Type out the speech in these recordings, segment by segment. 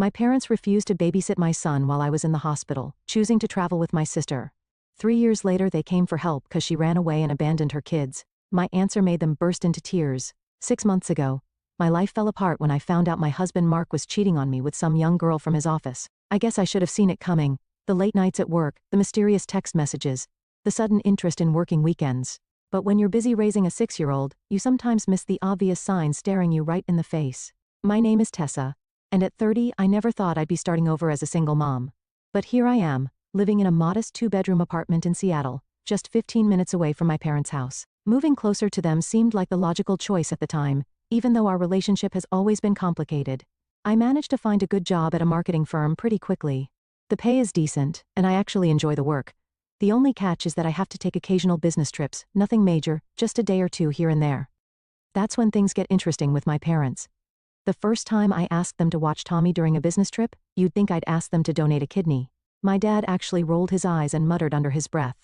My parents refused to babysit my son while I was in the hospital, choosing to travel with my sister. 3 years later they came for help because she ran away and abandoned her kids. My answer made them burst into tears. 6 months ago, my life fell apart when I found out my husband Mark was cheating on me with some young girl from his office. I guess I should have seen it coming. The late nights at work, the mysterious text messages, the sudden interest in working weekends. But when you're busy raising a 6-year-old, you sometimes miss the obvious signs staring you right in the face. My name is Tessa, and at 30 I never thought I'd be starting over as a single mom. But here I am, living in a modest 2-bedroom apartment in Seattle, just 15 minutes away from my parents' house. Moving closer to them seemed like the logical choice at the time, even though our relationship has always been complicated. I managed to find a good job at a marketing firm pretty quickly. The pay is decent, and I actually enjoy the work. The only catch is that I have to take occasional business trips, nothing major, just a day or two here and there. That's when things get interesting with my parents. The first time I asked them to watch Tommy during a business trip, you'd think I'd ask them to donate a kidney. My dad actually rolled his eyes and muttered under his breath.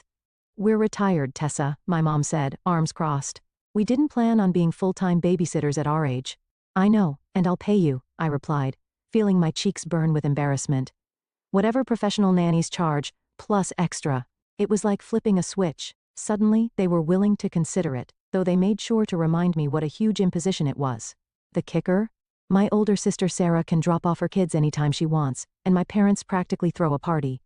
"We're retired, Tessa," my mom said, arms crossed. "We didn't plan on being full-time babysitters at our age." "I know, and I'll pay you," I replied, feeling my cheeks burn with embarrassment. "Whatever professional nannies charge, plus extra." It was like flipping a switch. Suddenly, they were willing to consider it, though they made sure to remind me what a huge imposition it was. The kicker? My older sister Sarah can drop off her kids anytime she wants, and my parents practically throw a party.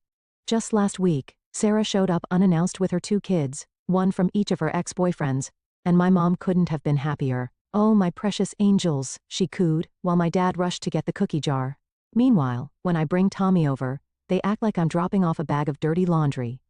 Just last week, Sarah showed up unannounced with her 2 kids, one from each of her ex-boyfriends, and my mom couldn't have been happier. "Oh, my precious angels," she cooed, while my dad rushed to get the cookie jar. Meanwhile, when I bring Tommy over, they act like I'm dropping off a bag of dirty laundry.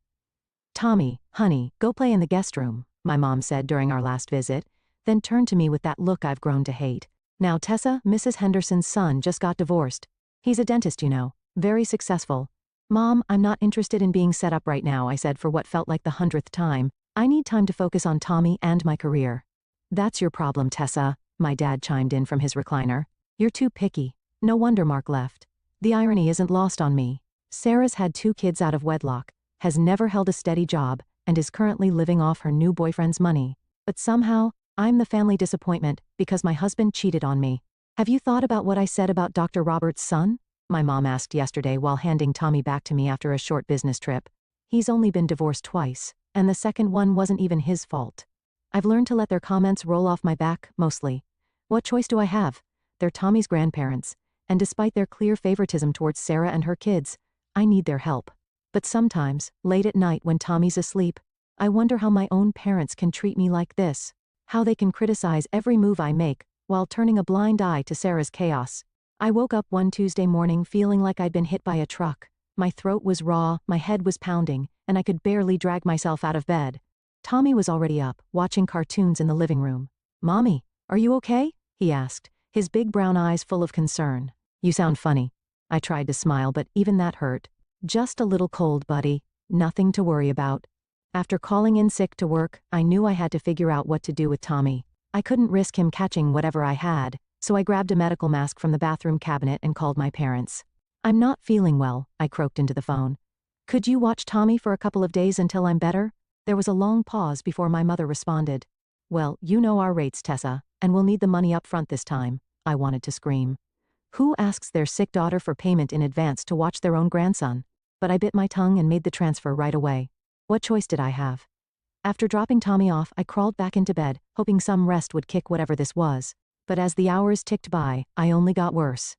"Tommy, honey, go play in the guest room," my mom said during our last visit, then turned to me with that look I've grown to hate. "Now Tessa, Mrs. Henderson's son just got divorced. He's a dentist, you know, very successful." "Mom, I'm not interested in being set up right now," I said for what felt like the 100th time. "I need time to focus on Tommy and my career." "That's your problem, Tessa," my dad chimed in from his recliner. "You're too picky. No wonder Mark left." The irony isn't lost on me. Sarah's had 2 kids out of wedlock, has never held a steady job, and is currently living off her new boyfriend's money. But somehow, I'm the family disappointment because my husband cheated on me. "Have you thought about what I said about Dr. Roberts' son?" my mom asked yesterday while handing Tommy back to me after a short business trip. "He's only been divorced twice, and the second one wasn't even his fault. I've learned to let their comments roll off my back, mostly. What choice do I have? They're Tommy's grandparents, and despite their clear favoritism towards Sarah and her kids, I need their help. But sometimes, late at night when Tommy's asleep, I wonder how my own parents can treat me like this. How they can criticize every move I make, while turning a blind eye to Sarah's chaos. I woke up one Tuesday morning feeling like I'd been hit by a truck. My throat was raw, my head was pounding, and I could barely drag myself out of bed. Tommy was already up, watching cartoons in the living room. "Mommy, are you okay?" he asked, his big brown eyes full of concern. "You sound funny." I tried to smile, but even that hurt. "Just a little cold, buddy. Nothing to worry about." After calling in sick to work, I knew I had to figure out what to do with Tommy. I couldn't risk him catching whatever I had, so I grabbed a medical mask from the bathroom cabinet and called my parents. "I'm not feeling well," I croaked into the phone. "Could you watch Tommy for a couple of days until I'm better?" There was a long pause before my mother responded. "Well, you know our rates, Tessa, and we'll need the money up front this time." I wanted to scream. Who asks their sick daughter for payment in advance to watch their own grandson? But I bit my tongue and made the transfer right away. What choice did I have? After dropping Tommy off, I crawled back into bed, hoping some rest would kick whatever this was. But as the hours ticked by, I only got worse.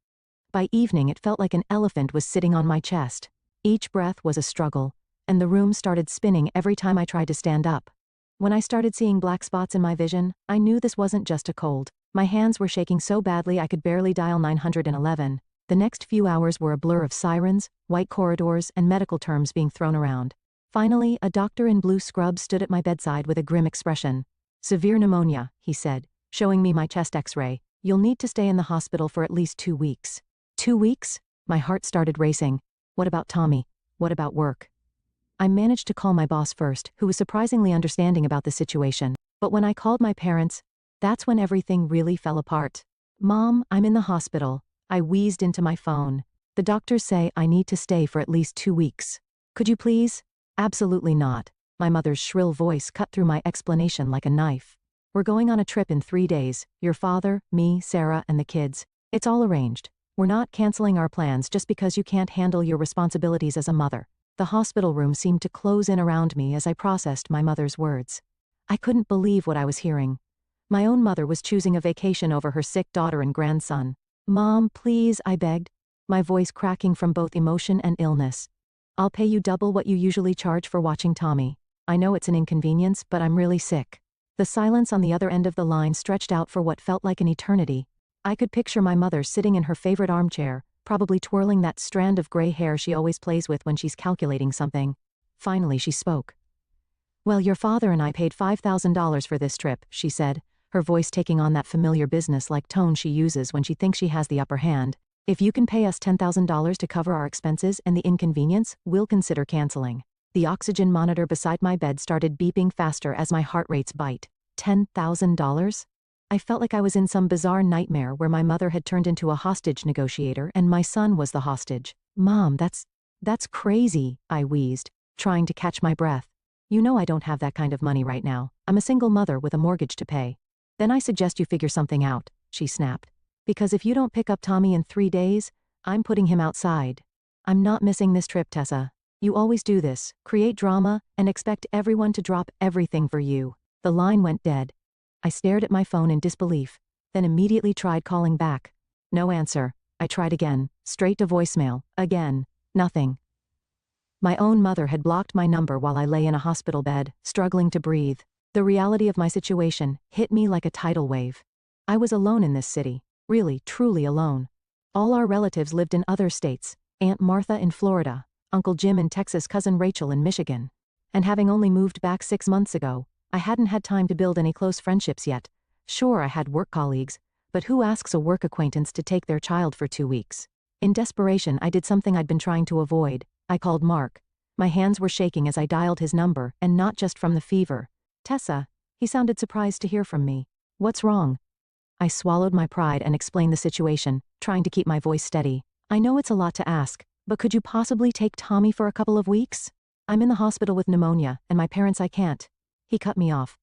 By evening it felt like an elephant was sitting on my chest. Each breath was a struggle, and the room started spinning every time I tried to stand up. When I started seeing black spots in my vision, I knew this wasn't just a cold. My hands were shaking so badly I could barely dial 911. The next few hours were a blur of sirens, white corridors, and medical terms being thrown around. Finally, a doctor in blue scrubs stood at my bedside with a grim expression. "Severe pneumonia," he said, showing me my chest x-ray. "You'll need to stay in the hospital for at least 2 weeks." 2 weeks? My heart started racing. What about Tommy? What about work? I managed to call my boss first, who was surprisingly understanding about the situation. But when I called my parents, that's when everything really fell apart. "Mom, I'm in the hospital." I wheezed into my phone. "The doctors say I need to stay for at least 2 weeks. Could you please?" "Absolutely not." My mother's shrill voice cut through my explanation like a knife. "We're going on a trip in 3 days, your father, me, Sarah, and the kids. It's all arranged. We're not canceling our plans just because you can't handle your responsibilities as a mother. The hospital room seemed to close in around me as I processed my mother's words. I couldn't believe what I was hearing. My own mother was choosing a vacation over her sick daughter and grandson. "Mom, please," I begged, my voice cracking from both emotion and illness. "I'll pay you double what you usually charge for watching Tommy. I know it's an inconvenience, but I'm really sick." The silence on the other end of the line stretched out for what felt like an eternity. I could picture my mother sitting in her favorite armchair, probably twirling that strand of gray hair she always plays with when she's calculating something. Finally she spoke. "Well, your father and I paid $5,000 for this trip," she said, her voice taking on that familiar business-like tone she uses when she thinks she has the upper hand. "If you can pay us $10,000 to cover our expenses and the inconvenience, we'll consider canceling." The oxygen monitor beside my bed started beeping faster as my heart rates bite. $10,000? I felt like I was in some bizarre nightmare where my mother had turned into a hostage negotiator and my son was the hostage. "Mom, that's crazy," I wheezed, trying to catch my breath. "You know I don't have that kind of money right now. I'm a single mother with a mortgage to pay." "Then I suggest you figure something out," she snapped. "Because if you don't pick up Tommy in 3 days, I'm putting him outside." "I'm not missing this trip, Tessa. You always do this, create drama, and expect everyone to drop everything for you." The line went dead. I stared at my phone in disbelief, then immediately tried calling back. No answer. I tried again, straight to voicemail, again, nothing. My own mother had blocked my number while I lay in a hospital bed, struggling to breathe. The reality of my situation hit me like a tidal wave. I was alone in this city, really, truly alone. All our relatives lived in other states, Aunt Martha in Florida, Uncle Jim in Texas, Cousin Rachel in Michigan. And having only moved back 6 months ago, I hadn't had time to build any close friendships yet. Sure, I had work colleagues, but who asks a work acquaintance to take their child for 2 weeks? In desperation, I did something I'd been trying to avoid. I called Mark. My hands were shaking as I dialed his number, and not just from the fever. "Tessa," he sounded surprised to hear from me. "What's wrong?" I swallowed my pride and explained the situation, trying to keep my voice steady. "I know it's a lot to ask, but could you possibly take Tommy for a couple of weeks? I'm in the hospital with pneumonia, and my parents I can't." He cut me off.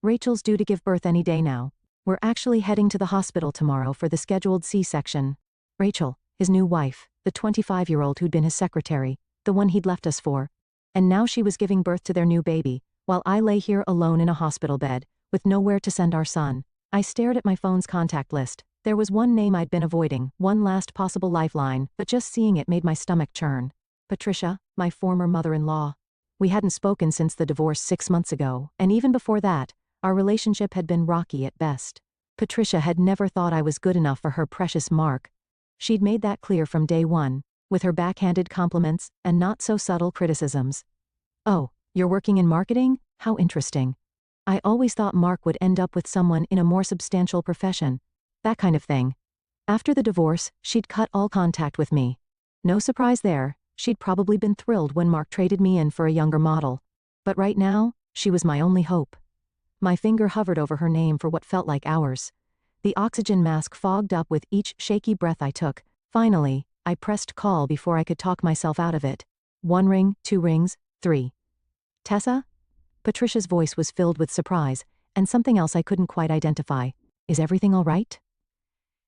"Rachel's due to give birth any day now. We're actually heading to the hospital tomorrow for the scheduled C-section." Rachel, his new wife, the 25-year-old who'd been his secretary, the one he'd left us for. And now she was giving birth to their new baby, while I lay here alone in a hospital bed, with nowhere to send our son. I stared at my phone's contact list. There was one name I'd been avoiding, one last possible lifeline, but just seeing it made my stomach churn. Patricia, my former mother-in-law. We hadn't spoken since the divorce 6 months ago, and even before that, our relationship had been rocky at best. Patricia had never thought I was good enough for her precious Mark. She'd made that clear from day one, with her backhanded compliments and not-so-subtle criticisms. "Oh, you're working in marketing? How interesting. I always thought Mark would end up with someone in a more substantial profession." That kind of thing. After the divorce, she'd cut all contact with me. No surprise there. She'd probably been thrilled when Mark traded me in for a younger model. But right now, she was my only hope. My finger hovered over her name for what felt like hours. The oxygen mask fogged up with each shaky breath I took. Finally, I pressed call before I could talk myself out of it. 1 ring, 2 rings, 3. "Tessa?" Patricia's voice was filled with surprise, and something else I couldn't quite identify. "Is everything all right?"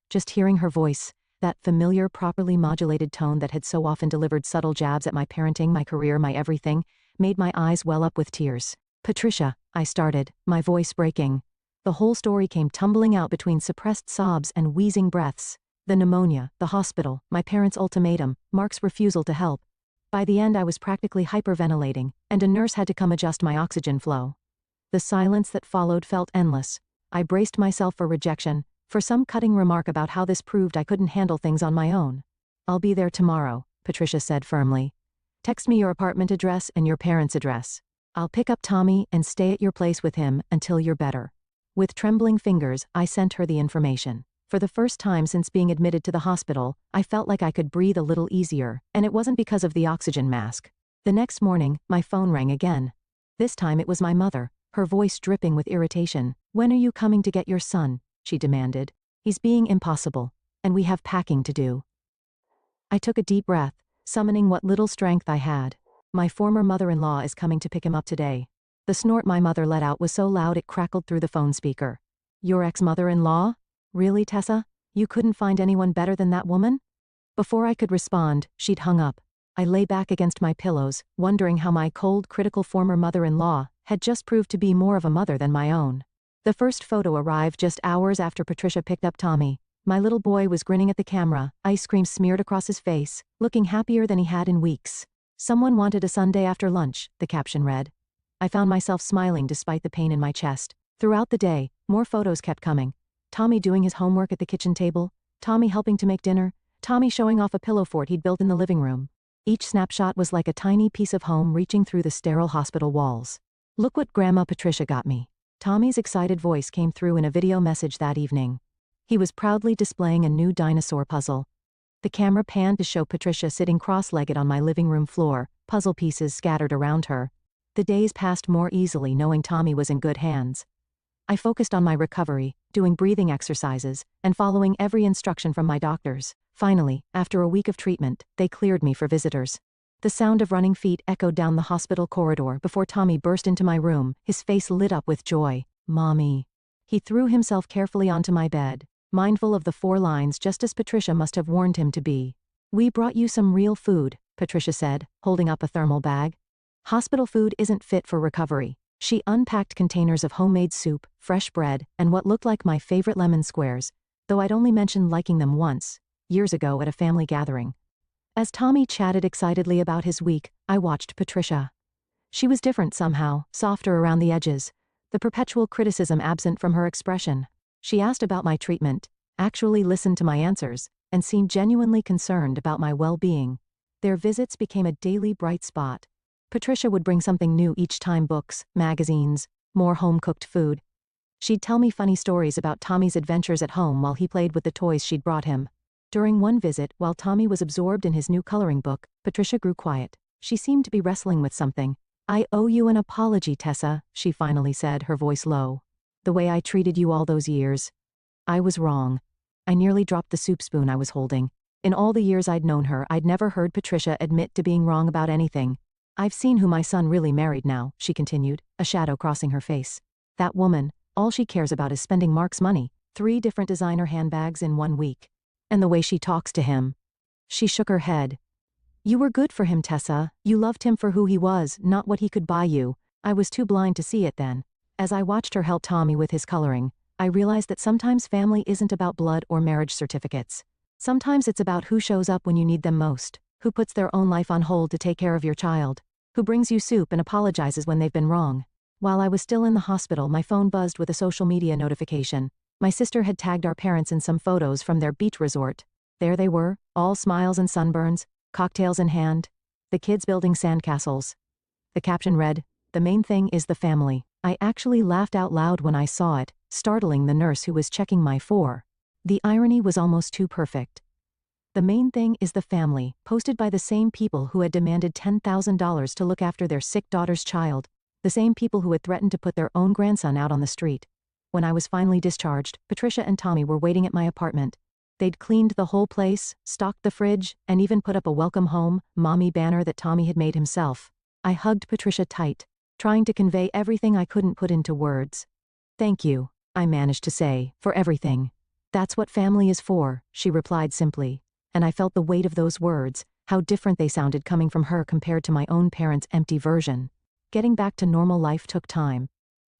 Just hearing her voice, that familiar, properly modulated tone that had so often delivered subtle jabs at my parenting, my career, my everything, made my eyes well up with tears. "Patricia," I started, my voice breaking. The whole story came tumbling out between suppressed sobs and wheezing breaths. The pneumonia, the hospital, my parents' ultimatum, Mark's refusal to help. By the end I was practically hyperventilating, and a nurse had to come adjust my oxygen flow. The silence that followed felt endless. I braced myself for rejection, for some cutting remark about how this proved I couldn't handle things on my own. "I'll be there tomorrow," Patricia said firmly. "Text me your apartment address and your parents' address. I'll pick up Tommy and stay at your place with him until you're better." With trembling fingers, I sent her the information. For the first time since being admitted to the hospital, I felt like I could breathe a little easier, and it wasn't because of the oxygen mask. The next morning, my phone rang again. This time it was my mother, her voice dripping with irritation. "When are you coming to get your son?" she demanded. "He's being impossible, and we have packing to do." I took a deep breath, summoning what little strength I had. "My former mother-in-law is coming to pick him up today." The snort my mother let out was so loud it crackled through the phone speaker. "Your ex-mother-in-law? Really, Tessa? You couldn't find anyone better than that woman?" Before I could respond, she'd hung up. I lay back against my pillows, wondering how my cold, critical former mother-in-law had just proved to be more of a mother than my own. The first photo arrived just hours after Patricia picked up Tommy. My little boy was grinning at the camera, ice cream smeared across his face, looking happier than he had in weeks. "Someone wanted a Sunday after lunch," the caption read. I found myself smiling despite the pain in my chest. Throughout the day, more photos kept coming. Tommy doing his homework at the kitchen table, Tommy helping to make dinner, Tommy showing off a pillow fort he'd built in the living room. Each snapshot was like a tiny piece of home reaching through the sterile hospital walls. "Look what Grandma Patricia got me." Tommy's excited voice came through in a video message that evening. He was proudly displaying a new dinosaur puzzle. The camera panned to show Patricia sitting cross-legged on my living room floor, puzzle pieces scattered around her. The days passed more easily knowing Tommy was in good hands. I focused on my recovery, doing breathing exercises, and following every instruction from my doctors. Finally, after a week of treatment, they cleared me for visitors. The sound of running feet echoed down the hospital corridor before Tommy burst into my room, his face lit up with joy. "Mommy." He threw himself carefully onto my bed, mindful of the 4 lines just as Patricia must have warned him to be. "We brought you some real food," Patricia said, holding up a thermal bag. "Hospital food isn't fit for recovery." She unpacked containers of homemade soup, fresh bread, and what looked like my favorite lemon squares, though I'd only mentioned liking them once, years ago at a family gathering. As Tommy chatted excitedly about his week, I watched Patricia. She was different somehow, softer around the edges, the perpetual criticism absent from her expression. She asked about my treatment, actually listened to my answers, and seemed genuinely concerned about my well-being. Their visits became a daily bright spot. Patricia would bring something new each time: books, magazines, more home-cooked food. She'd tell me funny stories about Tommy's adventures at home while he played with the toys she'd brought him. During one visit, while Tommy was absorbed in his new coloring book, Patricia grew quiet. She seemed to be wrestling with something. "I owe you an apology, Tessa," she finally said, her voice low. "The way I treated you all those years. I was wrong." I nearly dropped the soup spoon I was holding. In all the years I'd known her, I'd never heard Patricia admit to being wrong about anything. "I've seen who my son really married now," she continued, a shadow crossing her face. "That woman, all she cares about is spending Mark's money, 3 different designer handbags in 1 week. And the way she talks to him." She shook her head. "You were good for him, Tessa. You loved him for who he was, not what he could buy you." I was too blind to see it then. As I watched her help Tommy with his coloring, I realized that sometimes family isn't about blood or marriage certificates. Sometimes it's about who shows up when you need them most, who puts their own life on hold to take care of your child, who brings you soup and apologizes when they've been wrong. While I was still in the hospital, my phone buzzed with a social media notification. My sister had tagged our parents in some photos from their beach resort. There they were, all smiles and sunburns, cocktails in hand, the kids building sandcastles. The caption read, "The main thing is the family." I actually laughed out loud when I saw it, startling the nurse who was checking my for. The irony was almost too perfect. "The main thing is the family," posted by the same people who had demanded $10,000 to look after their sick daughter's child, the same people who had threatened to put their own grandson out on the street. When I was finally discharged, Patricia and Tommy were waiting at my apartment. They'd cleaned the whole place, stocked the fridge, and even put up a welcome home, mommy banner that Tommy had made himself. I hugged Patricia tight, trying to convey everything I couldn't put into words. "Thank you," I managed to say, "for everything." "That's what family is for," she replied simply, and I felt the weight of those words, how different they sounded coming from her compared to my own parents' empty version. Getting back to normal life took time.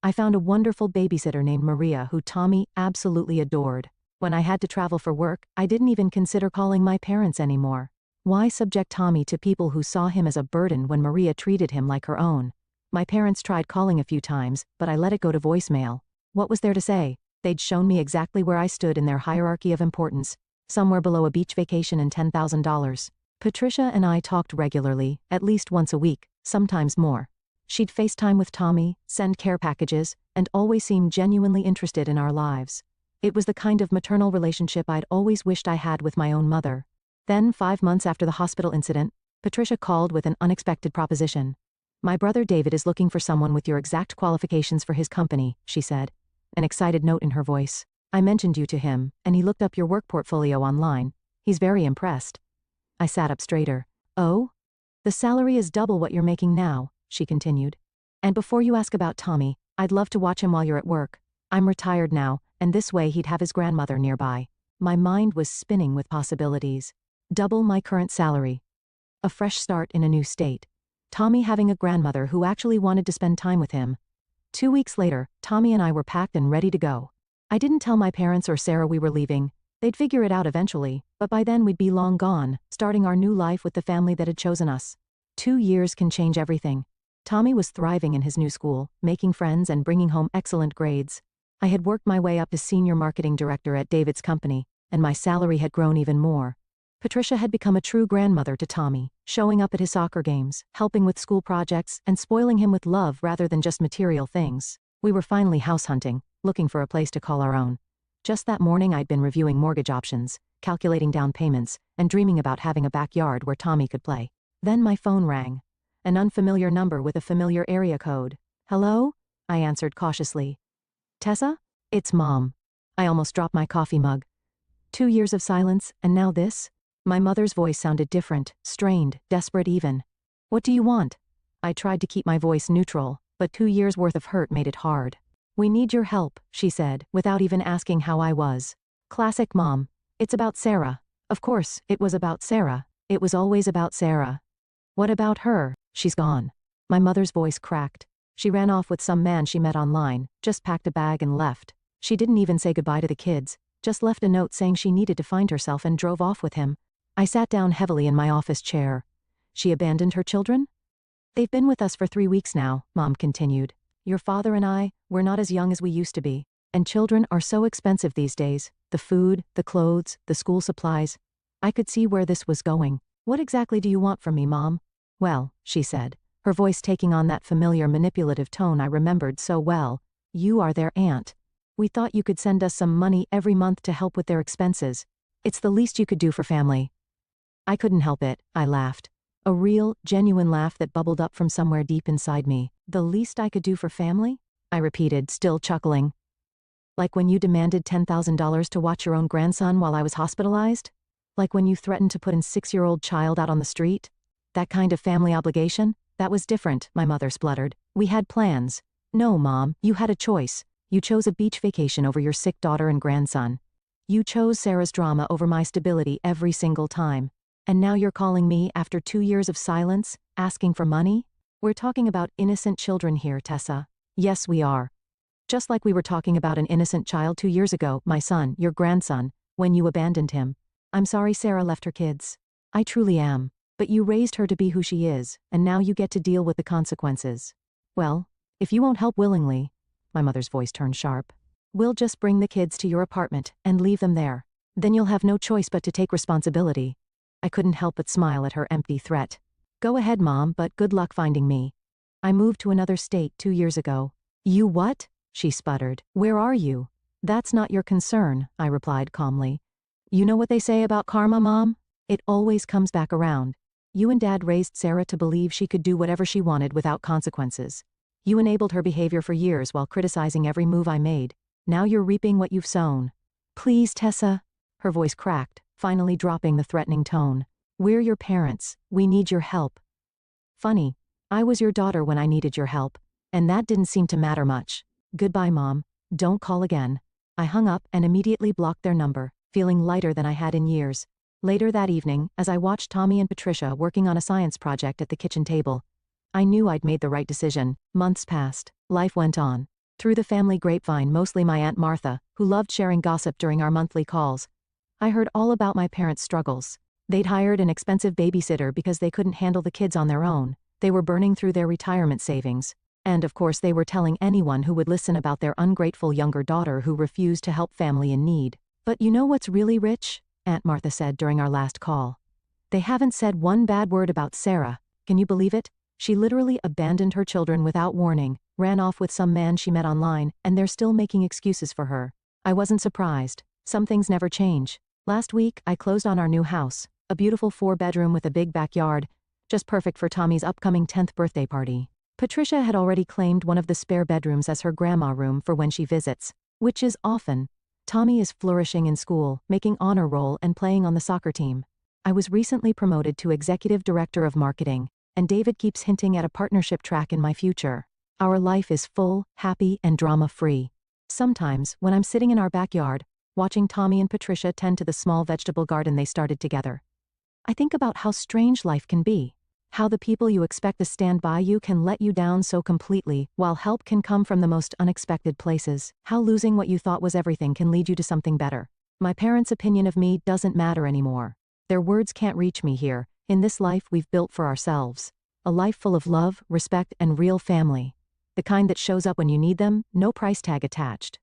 I found a wonderful babysitter named Maria who Tommy absolutely adored. When I had to travel for work, I didn't even consider calling my parents anymore. Why subject Tommy to people who saw him as a burden when Maria treated him like her own? My parents tried calling a few times, but I let it go to voicemail. What was there to say? They'd shown me exactly where I stood in their hierarchy of importance, somewhere below a beach vacation and $10,000. Patricia and I talked regularly, at least once a week, sometimes more. She'd FaceTime with Tommy, send care packages, and always seemed genuinely interested in our lives. It was the kind of maternal relationship I'd always wished I had with my own mother. Then, 5 months after the hospital incident, Patricia called with an unexpected proposition. "My brother David is looking for someone with your exact qualifications for his company," she said, an excited note in her voice. "I mentioned you to him, and he looked up your work portfolio online. He's very impressed." I sat up straighter. "Oh? The salary is double what you're making now," she continued. "And before you ask about Tommy, I'd love to watch him while you're at work. I'm retired now, and this way he'd have his grandmother nearby." My mind was spinning with possibilities. Double my current salary. A fresh start in a new state. Tommy having a grandmother who actually wanted to spend time with him. 2 weeks later, Tommy and I were packed and ready to go. I didn't tell my parents or Sarah we were leaving. They'd figure it out eventually, but by then we'd be long gone, starting our new life with the family that had chosen us. 2 years can change everything. Tommy was thriving in his new school, making friends and bringing home excellent grades. I had worked my way up to senior marketing director at David's company, and my salary had grown even more. Patricia had become a true grandmother to Tommy, showing up at his soccer games, helping with school projects, and spoiling him with love rather than just material things. We were finally house hunting, looking for a place to call our own. Just that morning I'd been reviewing mortgage options, calculating down payments, and dreaming about having a backyard where Tommy could play. Then my phone rang. An unfamiliar number with a familiar area code. "Hello?" I answered cautiously. "Tessa? It's Mom." I almost dropped my coffee mug. 2 years of silence, and now this? My mother's voice sounded different, strained, desperate even. "What do you want?" I tried to keep my voice neutral, but 2 years' worth of hurt made it hard. "We need your help," she said, without even asking how I was. Classic mom. "It's about Sarah." Of course, it was about Sarah. It was always about Sarah. "What about her?" "She's gone." My mother's voice cracked. "She ran off with some man she met online, just packed a bag and left. She didn't even say goodbye to the kids, just left a note saying she needed to find herself and drove off with him." I sat down heavily in my office chair. "She abandoned her children?" "They've been with us for 3 weeks now," Mom continued. "Your father and I, we're not as young as we used to be. And children are so expensive these days. The food, the clothes, the school supplies." I could see where this was going. "What exactly do you want from me, Mom?" "Well," she said, her voice taking on that familiar manipulative tone I remembered so well. "You are their aunt. We thought you could send us some money every month to help with their expenses. It's the least you could do for family." I couldn't help it, I laughed. A real, genuine laugh that bubbled up from somewhere deep inside me. "The least I could do for family?" I repeated, still chuckling. "Like when you demanded $10,000 to watch your own grandson while I was hospitalized? Like when you threatened to put a 6-year-old child out on the street? That kind of family obligation? That was different," my mother spluttered. "We had plans." "No, Mom, you had a choice. You chose a beach vacation over your sick daughter and grandson. You chose Sarah's drama over my stability every single time. And now you're calling me after 2 years of silence, asking for money? We're talking about innocent children here, Tessa." "Yes, we are. Just like we were talking about an innocent child 2 years ago, my son, your grandson, when you abandoned him. I'm sorry Sarah left her kids. I truly am. But you raised her to be who she is, and now you get to deal with the consequences. Well, if you won't help willingly," my mother's voice turned sharp, "we'll just bring the kids to your apartment and leave them there. Then you'll have no choice but to take responsibility." I couldn't help but smile at her empty threat. "Go ahead, Mom, but good luck finding me. I moved to another state 2 years ago." "You what?" she sputtered. "Where are you?" "That's not your concern," I replied calmly. "You know what they say about karma, Mom? It always comes back around. You and Dad raised Sarah to believe she could do whatever she wanted without consequences. You enabled her behavior for years while criticizing every move I made. Now you're reaping what you've sown." "Please, Tessa." Her voice cracked, finally dropping the threatening tone. "We're your parents. We need your help." Funny. I was your daughter when I needed your help. And that didn't seem to matter much. "Goodbye, Mom. Don't call again." I hung up and immediately blocked their number, feeling lighter than I had in years. Later that evening, as I watched Tommy and Patricia working on a science project at the kitchen table, I knew I'd made the right decision. Months passed. Life went on. Through the family grapevine, mostly my Aunt Martha, who loved sharing gossip during our monthly calls, I heard all about my parents' struggles. They'd hired an expensive babysitter because they couldn't handle the kids on their own. They were burning through their retirement savings. And of course they were telling anyone who would listen about their ungrateful younger daughter who refused to help family in need. "But you know what's really rich?" Aunt Martha said during our last call. "They haven't said one bad word about Sarah. Can you believe it? She literally abandoned her children without warning, ran off with some man she met online, and they're still making excuses for her." I wasn't surprised. Some things never change. Last week, I closed on our new house, a beautiful 4-bedroom with a big backyard, just perfect for Tommy's upcoming 10th birthday party. Patricia had already claimed one of the spare bedrooms as her grandma room for when she visits, which is often. Tommy is flourishing in school, making honor roll and playing on the soccer team. I was recently promoted to Executive Director of Marketing, and David keeps hinting at a partnership track in my future. Our life is full, happy, and drama-free. Sometimes, when I'm sitting in our backyard, watching Tommy and Patricia tend to the small vegetable garden they started together, I think about how strange life can be. How the people you expect to stand by you can let you down so completely, while help can come from the most unexpected places. How losing what you thought was everything can lead you to something better. My parents' opinion of me doesn't matter anymore. Their words can't reach me here, in this life we've built for ourselves. A life full of love, respect, and real family. The kind that shows up when you need them, no price tag attached.